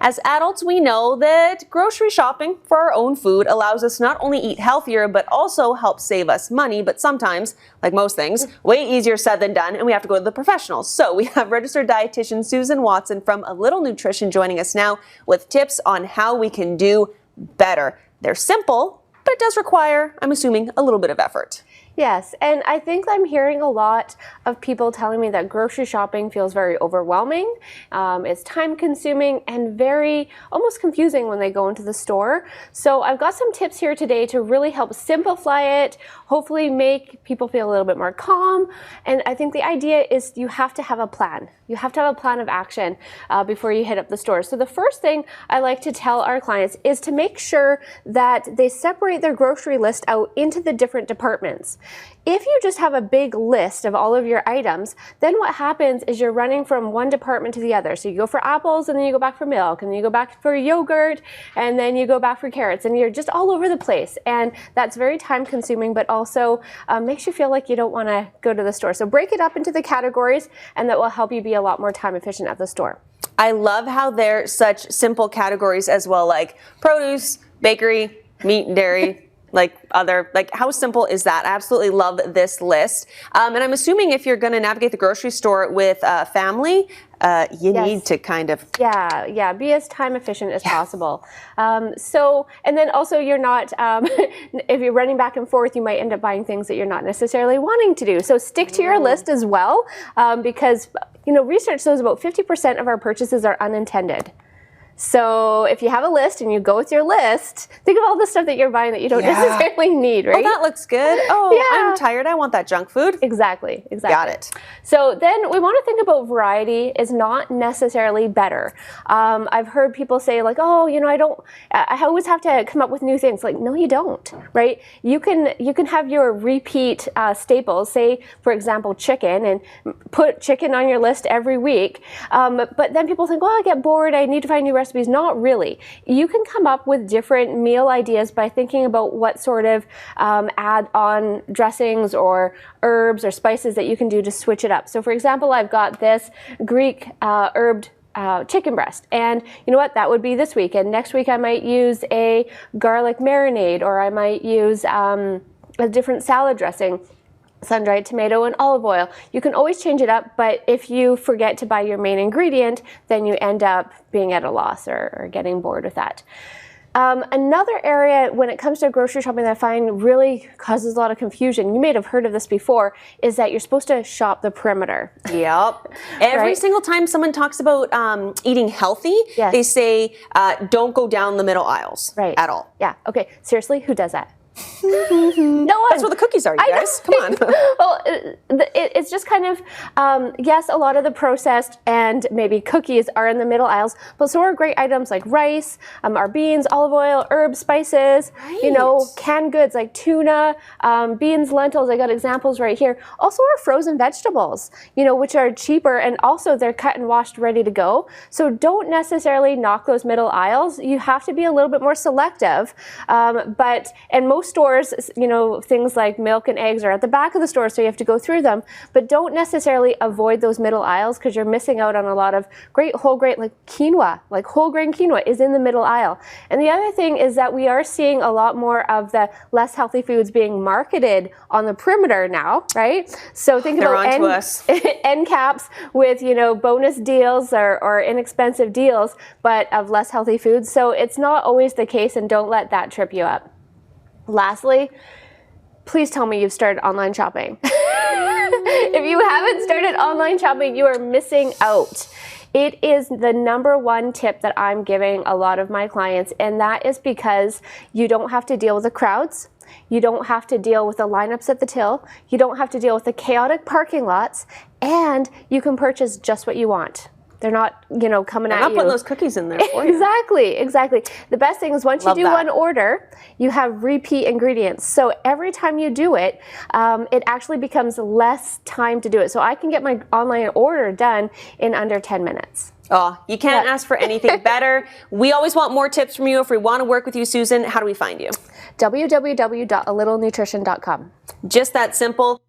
As adults, we know that grocery shopping for our own food allows us to not only eat healthier, but also help save us money. But sometimes, like most things, way easier said than done, and we have to go to the professionals. So we have registered dietitian Susan Watson from A Little Nutrition joining us now with tips on how we can do better. They're simple, but it does require, I'm assuming, a little bit of effort. Yes, and I think I'm hearing a lot of people telling me that grocery shopping feels very overwhelming, it's time consuming and very almost confusing when they go into the store. So I've got some tips here today to really help simplify it, hopefully make people feel a little bit more calm. And I think the idea is you have to have a plan. You have to have a plan of action before you hit up the store. So the first thing I like to tell our clients is to make sure that they separate their grocery list out into the different departments. If you just have a big list of all of your items, then what happens is you're running from one department to the other. So you go for apples, and then you go back for milk, and then you go back for yogurt, and then you go back for carrots, and you're just all over the place. And that's very time consuming, but also makes you feel like you don't want to go to the store. So break it up into the categories, and that will help you be a lot more time efficient at the store. I love how they're such simple categories as well, like produce, bakery, meat and dairy. How simple is that? I absolutely love this list. And I'm assuming if you're going to navigate the grocery store with family, you need to kind of... Yeah, be as time efficient as possible. And then also you're not, if you're running back and forth, you might end up buying things that you're not necessarily wanting to do. So stick to your list as well, because, research shows about 50% of our purchases are unintended. So if you have a list and you go with your list, think of all the stuff that you're buying that you don't necessarily need, right? Oh, that looks good. Oh, yeah. I'm tired. I want that junk food. Exactly. Got it. So then we want to think about variety is not necessarily better. I've heard people say like, oh, I always have to come up with new things. Like, no, you don't, right? You can have your repeat staples, say, for example, chicken, and put chicken on your list every week. But then people think, well, I get bored. I need to find new recipes. Not really. You can come up with different meal ideas by thinking about what sort of add-on dressings or herbs or spices that you can do to switch it up. So for example, I've got this Greek herbed chicken breast, and you know what, that would be this week, and next week I might use a garlic marinade, or I might use a different salad dressing, sun-dried tomato and olive oil. You can always change it up, but if you forget to buy your main ingredient, then you end up being at a loss or getting bored with that. Another area when it comes to grocery shopping that I find really causes a lot of confusion, you may have heard of this before, is that you're supposed to shop the perimeter. Yep. Every single time someone talks about eating healthy, they say don't go down the middle aisles at all. Yeah. Okay. Seriously, who does that? No one. That's where the cookies are, you guys. Come on. Well, it's just kind of, yes, a lot of the processed and maybe cookies are in the middle aisles, but so are great items like rice, our beans, olive oil, herbs, spices, canned goods like tuna, beans, lentils. I got examples right here. Also our frozen vegetables, which are cheaper, and also they're cut and washed ready to go. So don't necessarily knock those middle aisles. You have to be a little bit more selective, and most stores, things like milk and eggs are at the back of the store, so you have to go through them, but don't necessarily avoid those middle aisles because you're missing out on a lot of great whole grain, like quinoa, like whole grain quinoa is in the middle aisle. And the other thing is that we are seeing a lot more of the less healthy foods being marketed on the perimeter now, right? So think about end caps with, bonus deals or inexpensive deals, but of less healthy foods. So it's not always the case, and don't let that trip you up. Lastly, please tell me you've started online shopping. If you haven't started online shopping, you are missing out. It is the #1 tip that I'm giving a lot of my clients, and that is because you don't have to deal with the crowds. You don't have to deal with the lineups at the till. You don't have to deal with the chaotic parking lots, and you can purchase just what you want. They're not, coming at you. They're not putting those cookies in there for you. Exactly. The best thing is once you do one order, you have repeat ingredients. So every time you do it, it actually becomes less time to do it. So I can get my online order done in under 10 minutes. Oh, you can't ask for anything better. We always want more tips from you. If we want to work with you, Susan, how do we find you? www.alittle.nutrition.com. Just that simple.